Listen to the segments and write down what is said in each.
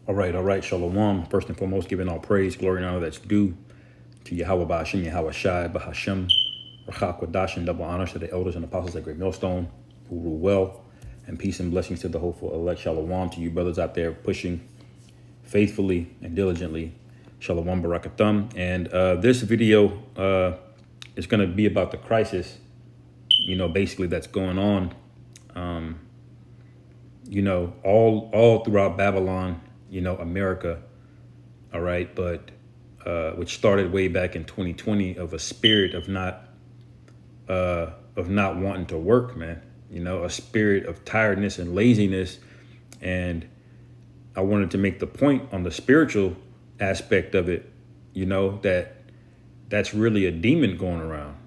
All right. Shalom. First and foremost, giving all praise, glory, and honor that's due to Yahweh Ba'ashem, Yahweh Shai, Bahashem, Rachak, Wadash, and double honors to the elders and apostles at Great Millstone who rule well, and peace and blessings to the hopeful elect. Shalom to you brothers out there pushing faithfully and diligently. Shalom Barakathum. And this video is going to be about the crisis, basically that's going on, all throughout Babylon, America. All right. But which started way back in 2020 of a spirit of not wanting to work, man. A spirit of tiredness and laziness. And I wanted to make the point on the spiritual aspect of it, that's really a demon going around,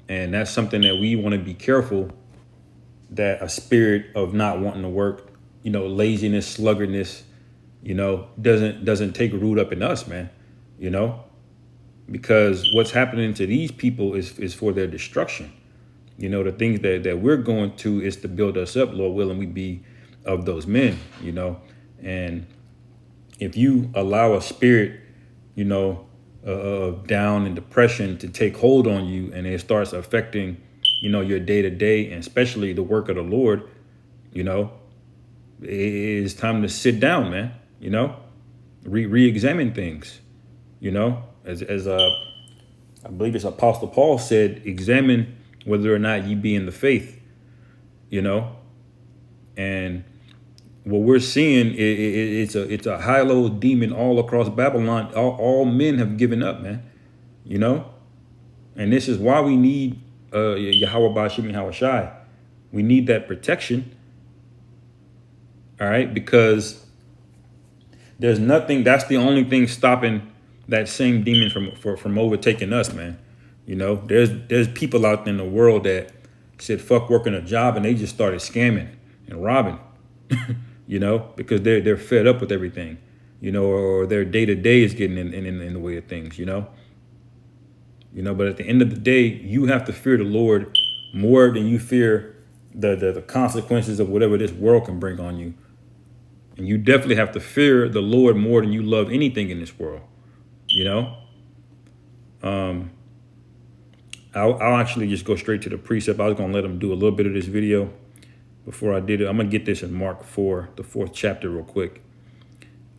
and that's something that we want to be careful, that a spirit of not wanting to work, laziness, sluggardness, doesn't take root up in us, man, because what's happening to these people is for their destruction. The things that we're going to is to build us up, Lord willing, we be of those men, and if you allow a spirit, of down and depression to take hold on you, and it starts affecting, your day to day, and especially the work of the Lord, it is time to sit down, man. Re-examine things. As I believe it's Apostle Paul said, examine whether or not ye be in the faith. And what we're seeing it's a high-low demon all across Babylon. All men have given up, man. And this is why we need Yahweh Ba'ashem Yahweh Shai. We need that protection. All right, because there's nothing. That's the only thing stopping that same demon from overtaking us, man. There's people out there in the world that said fuck working a job, and they just started scamming and robbing. Because they're fed up with everything, or their day to day is getting in the way of things, But at the end of the day, you have to fear the Lord more than you fear the consequences of whatever this world can bring on you. And you definitely have to fear the Lord more than you love anything in this world, I'll actually just go straight to the precept. I was going to let him do a little bit of this video. Before I did it, I'm going to get this in Mark 4, the 4th chapter real quick.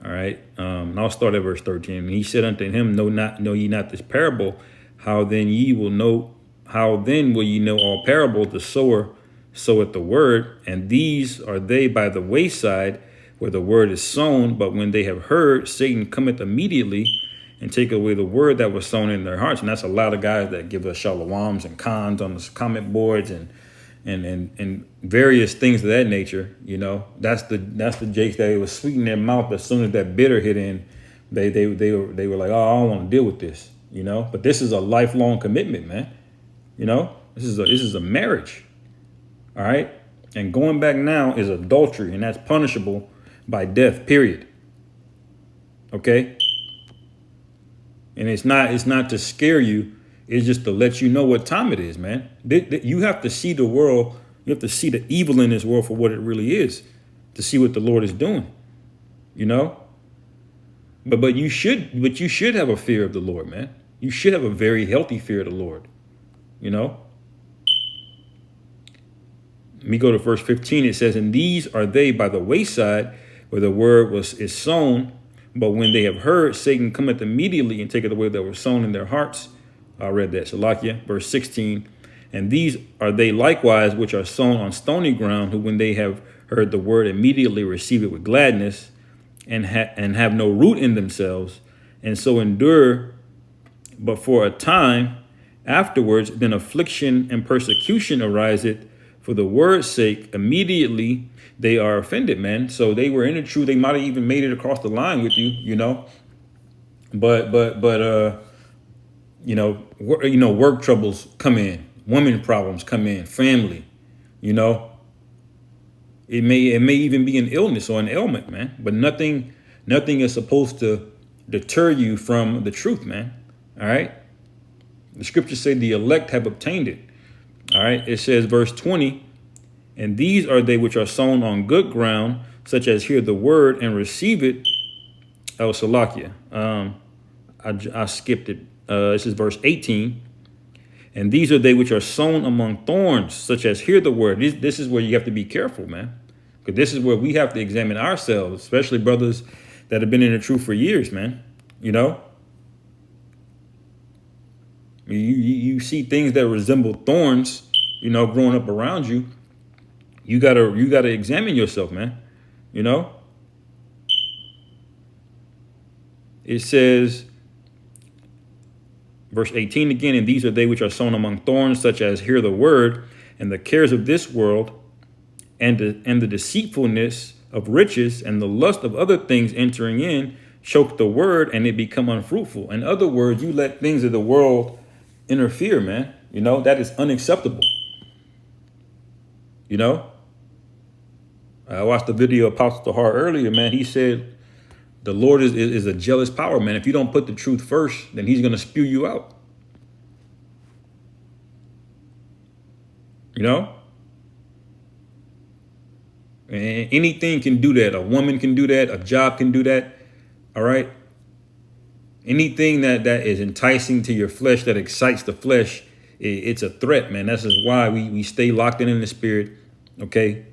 All right. And I'll start at verse 13. And he said unto him, know ye not this parable? How then will ye know all parables? The sower soweth the word, and these are they by the wayside where the word is sown. But when they have heard, Satan cometh immediately and take away the word that was sown in their hearts. And that's a lot of guys that give us shalawams and cons on the comment boards and various things of that nature. That's the jakes that was sweet in their mouth. As soon as that bitter hit in, they were like, oh, I don't want to deal with this, but this is a lifelong commitment, man. This is a marriage. All right. And going back now is adultery, and that's punishable by death, period. Okay. And it's not to scare you. It's just to let you know what time it is, man. You have to see the world. You have to see the evil in this world for what it really is, to see what the Lord is doing, But you should have a fear of the Lord, man. You should have a very healthy fear of the Lord, Let me go to verse 15. It says, and these are they by the wayside where the word is sown. But when they have heard, Satan cometh immediately and taketh away that were sown in their hearts. I read that. Salakia, verse 16. And these are they likewise which are sown on stony ground, who when they have heard the word immediately receive it with gladness, and have no root in themselves, and so endure but for a time. Afterwards, then affliction and persecution ariseth for the word's sake. Immediately they are offended, man. So they were in the truth. They might have even made it across the line with you, But work troubles come in, women problems come in, family, it may even be an illness or an ailment, man. But nothing is supposed to deter you from the truth, man. All right. The scriptures say the elect have obtained it. All right. It says verse 20, and these are they which are sown on good ground. such as hear the word and receive it. Oh, Salakia. I skipped it. This is verse 18. And these are they which are sown among thorns, such as hear the word. This is where you have to be careful, man. Because this is where we have to examine ourselves, especially brothers that have been in the truth for years, man. You know? You see things that resemble thorns, you know, growing up around you. You gotta examine yourself, man. You know? It says, verse 18 again, and these are they which are sown among thorns, such as hear the word, and the cares of this world, and the deceitfulness of riches, and the lust of other things entering in, choke the word, and it become unfruitful. In other words, you let things of the world interfere, man. You know, that is unacceptable. You know? I watched the video of Apostle Hart earlier, man. He said, the Lord is a jealous power, man. If you don't put the truth first, then he's going to spew you out. You know? And anything can do that. A woman can do that. A job can do that. All right? Anything that is enticing to your flesh, that excites the flesh, it's a threat, man. That's just why we stay locked in the spirit. Okay?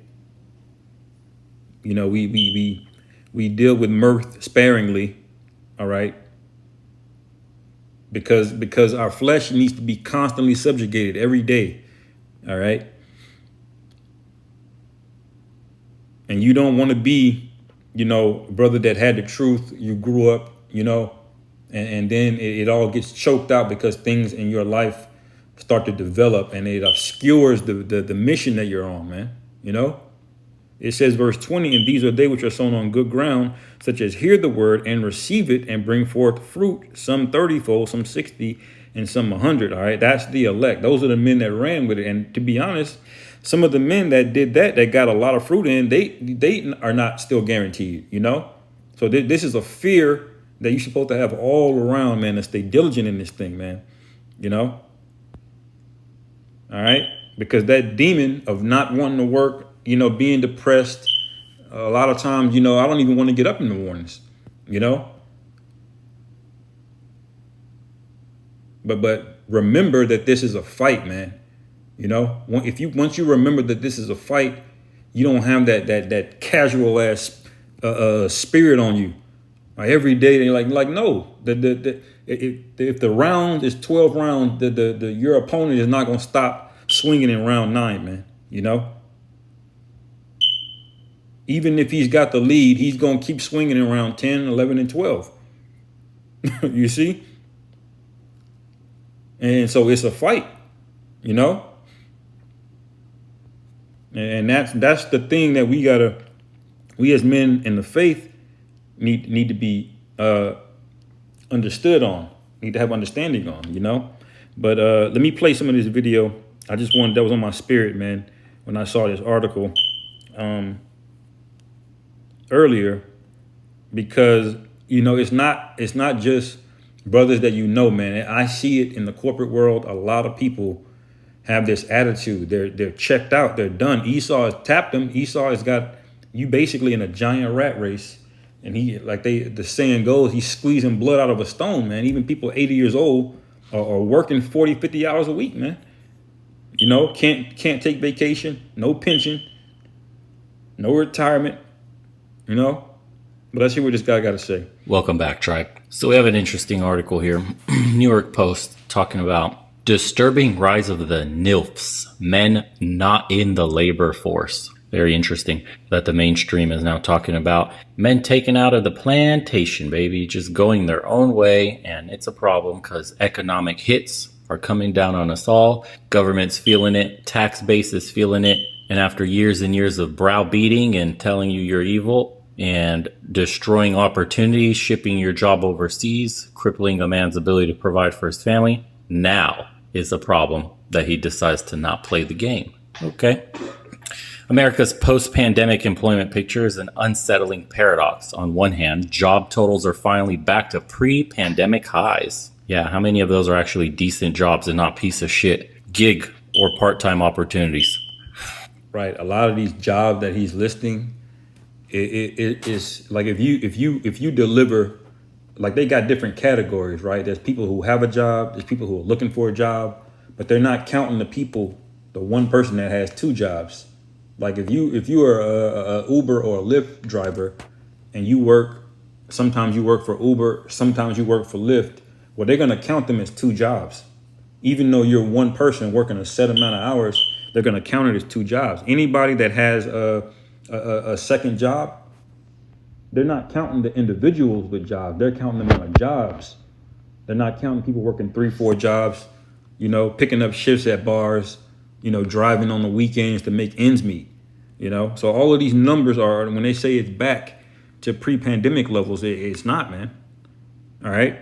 You know, we deal with mirth sparingly, all right? Because our flesh needs to be constantly subjugated every day, all right? And you don't want to be, you know, a brother that had the truth. You grew up, you know, and then it all gets choked out because things in your life start to develop and it obscures the mission that you're on, man, you know? It says, verse 20, and these are they which are sown on good ground, such as hear the word and receive it and bring forth fruit, some 30-fold, some 60, and some 100. All right, that's the elect. Those are the men that ran with it. And to be honest, some of the men that did that got a lot of fruit in, they are not still guaranteed, you know? So this is a fear that you're supposed to have all around, man, and stay diligent in this thing, man, you know? All right, because that demon of not wanting to work, you know, being depressed, a lot of times, you know, I don't even want to get up in the mornings, you know. But remember that this is a fight, man. You know, once you remember that this is a fight, you don't have that casual ass spirit on you. Like every day, you're like no. If the round is 12 rounds, your opponent is not gonna stop swinging in round 9, man. You know. Even if he's got the lead, he's going to keep swinging in round 10, 11, and 12. You see? And so it's a fight, you know? And that's the thing that we as men in the faith need to be understood on, need to have understanding on, you know? But let me play some of this video. That was on my spirit, man, when I saw this article. Earlier, because you know it's not just brothers that you know, man. I see it in the corporate world. A lot of people have this attitude. They're checked out. They're done. Esau has tapped them. Esau has got you basically in a giant rat race, and the saying goes, he's squeezing blood out of a stone, man. Even people 80 years old are working 40, 50 hours a week, man. You know, can't take vacation, no pension, no retirement. You know, but let's hear what this guy got to say. Welcome back, tribe. So we have an interesting article here. New York Post talking about disturbing rise of the NILFs, men not in the labor force. Very interesting that the mainstream is now talking about men taken out of the plantation, baby, just going their own way. And it's a problem because economic hits are coming down on us all. Government's feeling it. Tax base is feeling it. And after years and years of browbeating and telling you you're evil, and destroying opportunities, shipping your job overseas, crippling a man's ability to provide for his family, now is the problem that he decides to not play the game. Okay. America's post-pandemic employment picture is an unsettling paradox. On one hand, job totals are finally back to pre-pandemic highs. Yeah, how many of those are actually decent jobs and not piece of shit gig or part-time opportunities? Right. A lot of these jobs that he's listing, It's like if you deliver, like they got different categories, right? There's people who have a job, there's people who are looking for a job, but they're not counting the people, the one person that has two jobs. Like if you are a Uber or a Lyft driver, and you work, sometimes you work for Uber, sometimes you work for Lyft. Well, they're gonna count them as two jobs, even though you're one person working a set amount of hours. They're gonna count it as two jobs. Anybody that has a second job, they're not counting the individuals with jobs. They're counting them on jobs. They're not counting people working 3, 4 jobs, picking up shifts at bars, driving on the weekends to make ends meet, So all of these numbers are, when they say it's back to pre-pandemic levels, it's not, man. All right?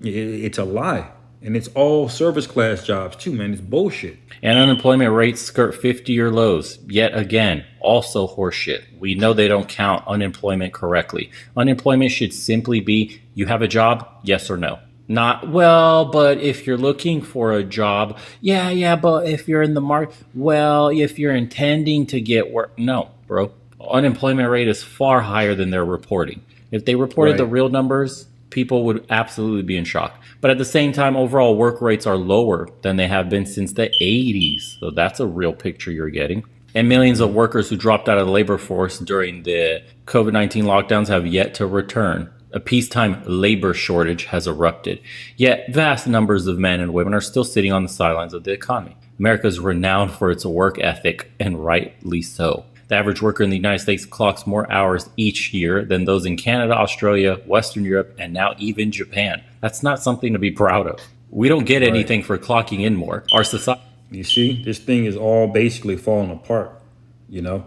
It's a lie. And it's all service class jobs too, man. It's bullshit. And unemployment rates skirt 50-year lows. Yet again, also horseshit. We know they don't count unemployment correctly. Unemployment should simply be, you have a job, yes or no. Not, well, but if you're looking for a job, yeah, but if you're in the market, well, if you're intending to get work, no, bro. Unemployment rate is far higher than they're reporting. If they reported the real numbers, people would absolutely be in shock. But at the same time, overall work rates are lower than they have been since the 80s. So that's a real picture you're getting. And millions of workers who dropped out of the labor force during the COVID-19 lockdowns have yet to return. A peacetime labor shortage has erupted. Yet vast numbers of men and women are still sitting on the sidelines of the economy. America is renowned for its work ethic, and rightly so. The average worker in the United States clocks more hours each year than those in Canada, Australia, Western Europe, and now even Japan. That's not something to be proud of. We don't get anything for clocking in more. Our society. You see, this thing is all basically falling apart, through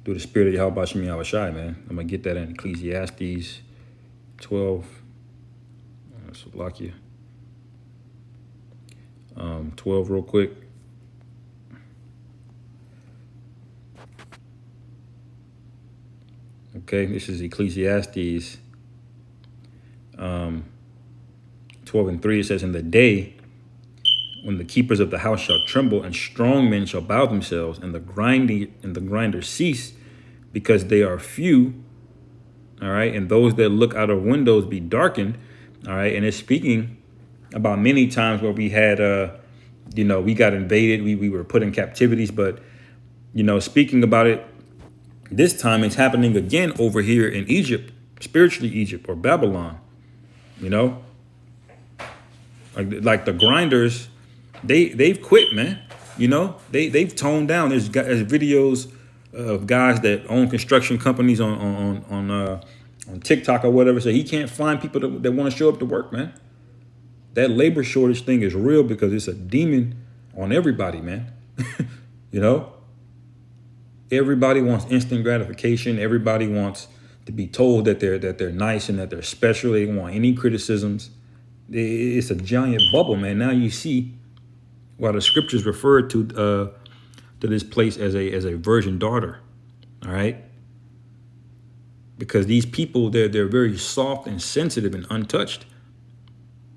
the spirit of Yahweh Shem Yahweh Shai, man. I'm going to get that in Ecclesiastes 12. Salakia. 12 real quick. Okay, this is Ecclesiastes 12:3. It says, in the day when the keepers of the house shall tremble, and strong men shall bow themselves, and the grinders cease, because they are few. All right, and those that look out of windows be darkened. All right, and it's speaking about many times where we had, we got invaded, we were put in captivities, but speaking about it. This time it's happening again over here in Egypt, spiritually Egypt or Babylon, like the grinders, they've quit, man. They've toned down. There's videos of guys that own construction companies on TikTok or whatever. So he can't find people that want to show up to work, man. That labor shortage thing is real because it's a demon on everybody, man. Everybody wants instant gratification. Everybody wants to be told that they're nice and that they're special. They don't want any criticisms. It's a giant bubble, man. Now you see why the scriptures refer to this place as a virgin daughter. All right, because these people they're very soft and sensitive and untouched,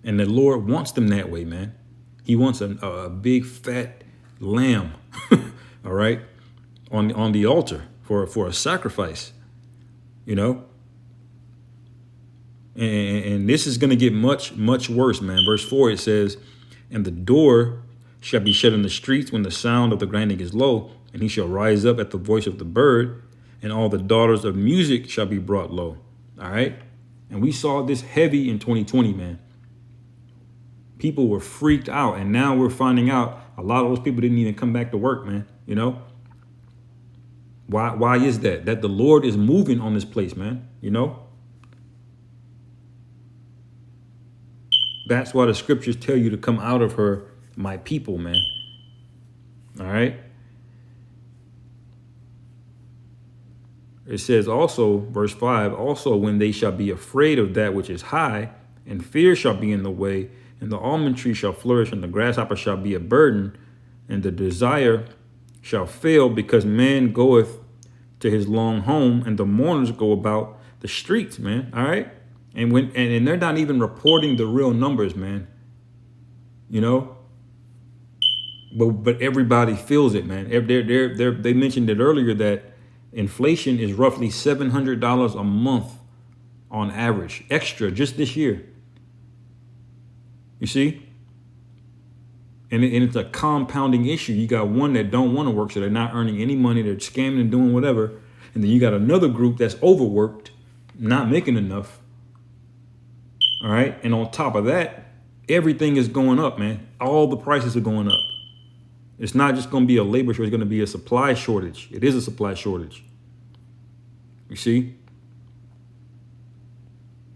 and the Lord wants them that way, man. He wants a big fat lamb. All right. On the altar for a sacrifice, and this is going to get much, much worse, man. Verse 4, it says, and the door shall be shut in the streets when the sound of the grinding is low, and he shall rise up at the voice of the bird, and all the daughters of music shall be brought low. All right. And we saw this heavy in 2020, man. People were freaked out, and now we're finding out a lot of those people didn't even come back to work, man. Why is that? That the Lord is moving on this place, man. That's why the scriptures tell you to come out of her, my people, man. All right. It says also, verse 5, also when they shall be afraid of that which is high, and fear shall be in the way, and the almond tree shall flourish, and the grasshopper shall be a burden, and the desire shall fail, because man goeth to his long home, and the mourners go about the streets, man. All right. And and they're not even reporting the real numbers, man. But everybody feels it, man. They mentioned it earlier that Inflation is roughly $700 a month on average, extra just this year. You see? And it's a compounding issue. You got one that don't want to work, so they're not earning any money. They're scamming and doing whatever. And then you got another group that's overworked, not making enough. All right. And on top of that, everything is going up, man. All the prices are going up. It's not just going to be a labor shortage. It's going to be a supply shortage. It is a supply shortage. You see?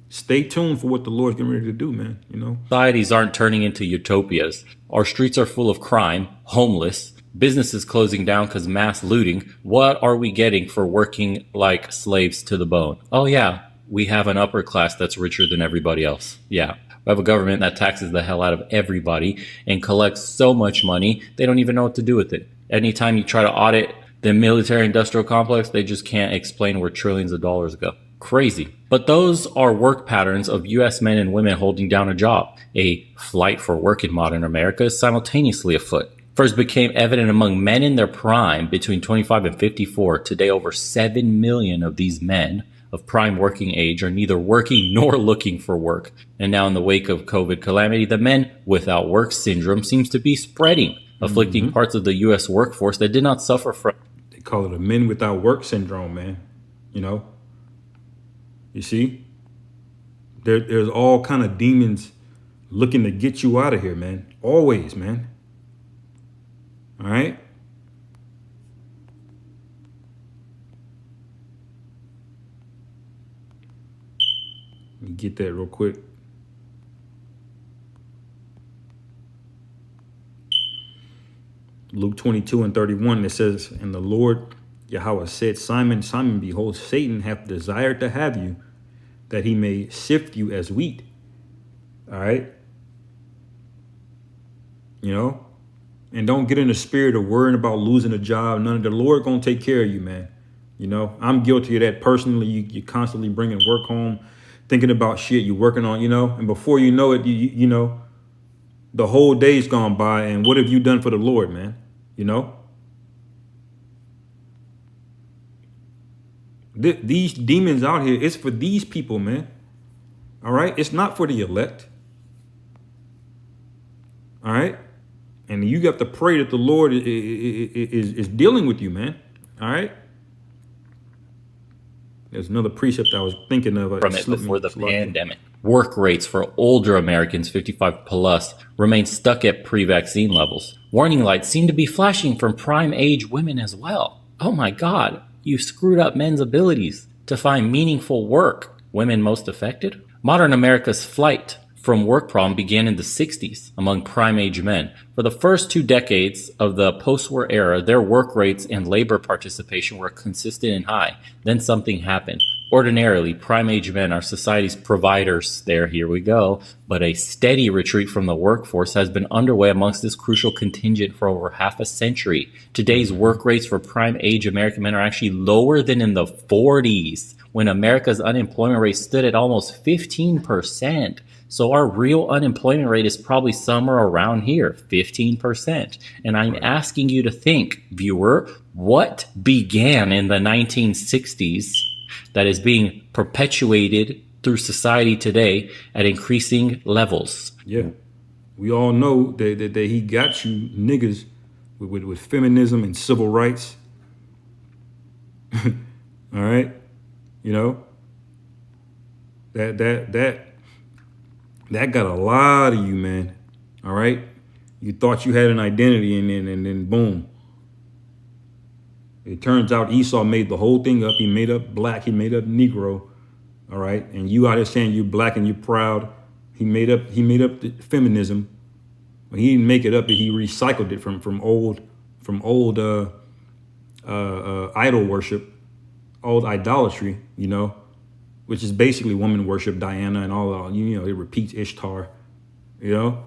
Stay tuned for what the Lord's getting ready to do, man. You know? Societies aren't turning into utopias. Our streets are full of crime, homeless, businesses closing down because mass looting. What are we getting for working like slaves to the bone? Oh, yeah, we have an upper class that's richer than everybody else. Yeah. We have a government that taxes the hell out of everybody and collects so much money, they don't even know what to do with it. Anytime you try to audit the military industrial complex, they just can't explain where trillions of dollars go. Crazy. But those are work patterns of U.S. men and women holding down a job. A flight for work in modern America is simultaneously afoot. First became evident among men in their prime between 25 and 54. Today, over 7 million of these men of prime working age are neither working nor looking for work. And now in the wake of COVID calamity, the men without work syndrome seems to be spreading, afflicting parts of the U.S. workforce that did not suffer from. They call it a men without work syndrome, man. You know? You see? There's all kind of demons looking to get you out of here, man. Always, man. All right? Let me get that real quick. Luke 22:31, it says, and the Lord Yahweh said, Simon, Simon, behold, Satan hath desired to have you, that he may sift you as wheat. All right? You know? And don't get in the spirit of worrying about losing a job. None of the Lord gonna take care of you, man. You know? I'm guilty of that personally. You're constantly bringing work home, thinking about shit you're working on, you know? And before you know it, you know, the whole day's gone by, and what have you done for the Lord, man? You know? These demons out here, it's for these people, man. All right? It's not for the elect. All right? And you got to pray that the Lord is dealing with you, man. All right? There's another precept I was thinking of. From it before the pandemic. Work rates for older Americans 55 plus remain stuck at pre-vaccine levels. Warning lights seem to be flashing from prime age women as well. Oh my God, you screwed up men's abilities to find meaningful work. Women most affected? Modern America's flight from work problem began in the 60s among prime age men. For the first 2 decades of the post-war era, their work rates and labor participation were consistent and high. Then something happened. Ordinarily, prime age men are society's providers. Here we go. But a steady retreat from the workforce has been underway amongst this crucial contingent for over half a century. Today's work rates for prime age American men are actually lower than in the 40s, when America's unemployment rate stood at almost 15%. So our real unemployment rate is probably somewhere around here, 15%. And I'm asking you to think, viewer, what began in the 1960s that is being perpetuated through society today at increasing levels? Yeah. We all know that he got you niggas with feminism and civil rights. All right? You know? That got a lot of you, man. All right? You thought you had an identity, and then boom. It turns out Esau made the whole thing up. He made up black. He made up Negro. All right? And you out here saying you're black and you're proud. He made up the feminism. But he didn't make it up. He recycled it from old idol worship, old idolatry, you know, which is basically woman worship, Diana and all, you know, it repeats Ishtar, you know.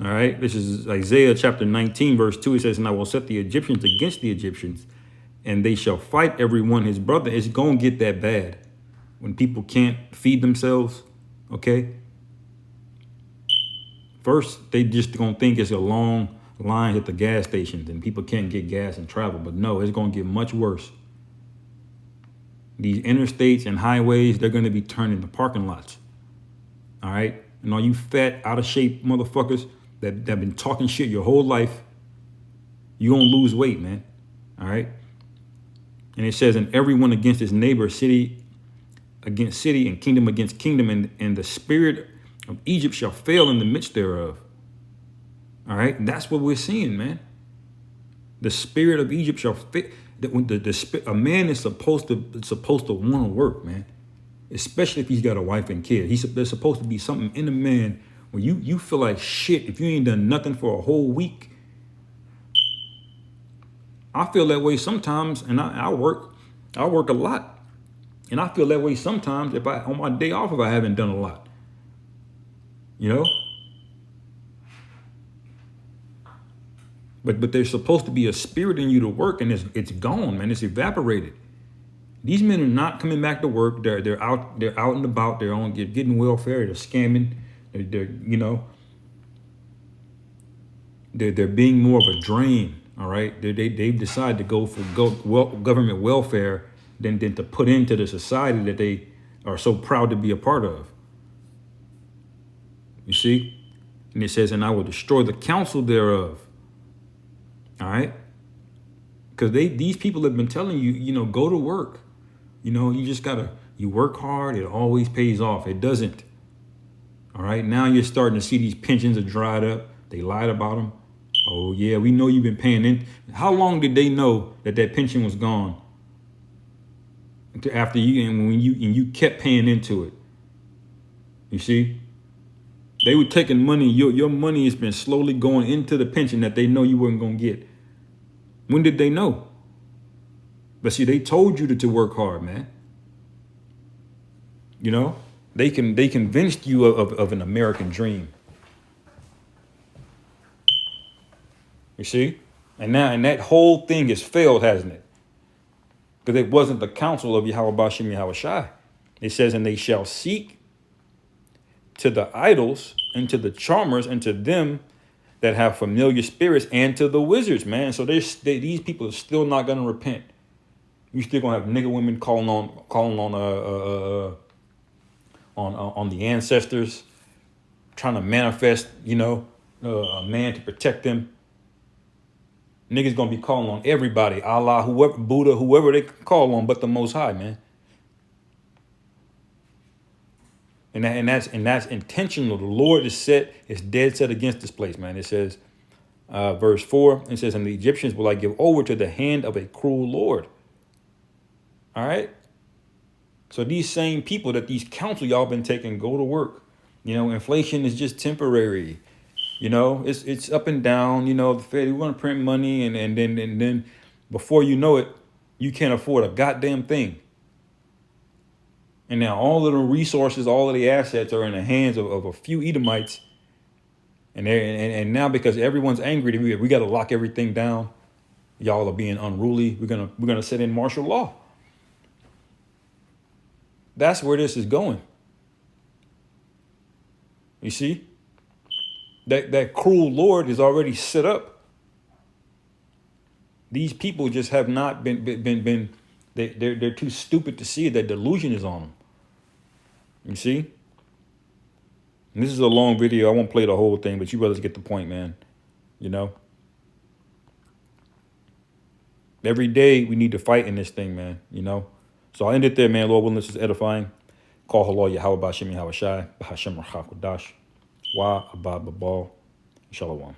All right, this is Isaiah chapter 19, verse 2. It says, and I will set the Egyptians against the Egyptians, and they shall fight every one his brother. It's going to get that bad when people can't feed themselves, okay? First, they just going to think it's a long lines at the gas stations and people can't get gas and travel. But no, it's going to get much worse. These interstates and highways, they're going to be turned into parking lots. All right? And all you fat, out of shape motherfuckers that have been talking shit your whole life, you're going to lose weight, man. All right? And it says, and everyone against his neighbor, city against city, and kingdom against kingdom, and the spirit of Egypt shall fail in the midst thereof. All right? That's what we're seeing, man. The spirit of Egypt shall fail. A man is supposed to want to work, man. Especially if he's got a wife and kid. There's supposed to be something in a man where you feel like shit if you ain't done nothing for a whole week. I feel that way sometimes, and I work a lot. And I feel that way sometimes on my day off if I haven't done a lot. You know? But there's supposed to be a spirit in you to work, and it's gone, man. It's evaporated. These men are not coming back to work. They're out and about. They're on getting welfare. They're scamming. They're being more of a drain. All right. They've decided to go for government welfare than to put into the society that they are so proud to be a part of. You see? And it says, and I will destroy the counsel thereof. All right. Because these people have been telling you, go to work. You just you work hard. It always pays off. It doesn't. All right. Now you're starting to see these pensions are dried up. They lied about them. Oh, yeah, we know you've been paying in. How long did they know that pension was gone? After when you kept paying into it. You see? They were taking money. Your money has been slowly going into the pension that they know you weren't going to get. When did they know? But see, they told you to work hard, man. They convinced you of an American dream. You see? And that whole thing has failed, hasn't it? Because it wasn't the counsel of Yahweh Bashem Yahweh Shai. It says, and they shall seek to the idols and to the charmers and to them that have familiar spirits and to the wizards, man. So these people are still not going to repent. You still going to have nigger women calling on the ancestors, trying to manifest, a man to protect them. Niggas going to be calling on everybody, Allah, whoever, Buddha, whoever they call on, but the Most High, man. And that's intentional. The Lord is dead set against this place, man. It says, verse 4, it says, and the Egyptians will I give over to the hand of a cruel Lord. All right. So these same people that these counsel y'all been taking go to work. Inflation is just temporary. It's up and down. The Fed, we want to print money, and then before you know it, you can't afford a goddamn thing. And now all of the resources, all of the assets are in the hands of a few Edomites. And now because everyone's angry, we got to lock everything down. Y'all are being unruly. We're gonna set in martial law. That's where this is going. You see? That cruel Lord is already set up. These people just have not been they're too stupid to see that delusion is on them. You see? And this is a long video. I won't play the whole thing, but you brothers get the point, man. Every day we need to fight in this thing, man. So I'll end it there, man. Lord willing, this is edifying. Call halal Yahweh Bashem Yahweh Shai, Bahashem Rachakodash, Wa Abba Babal, Shalom.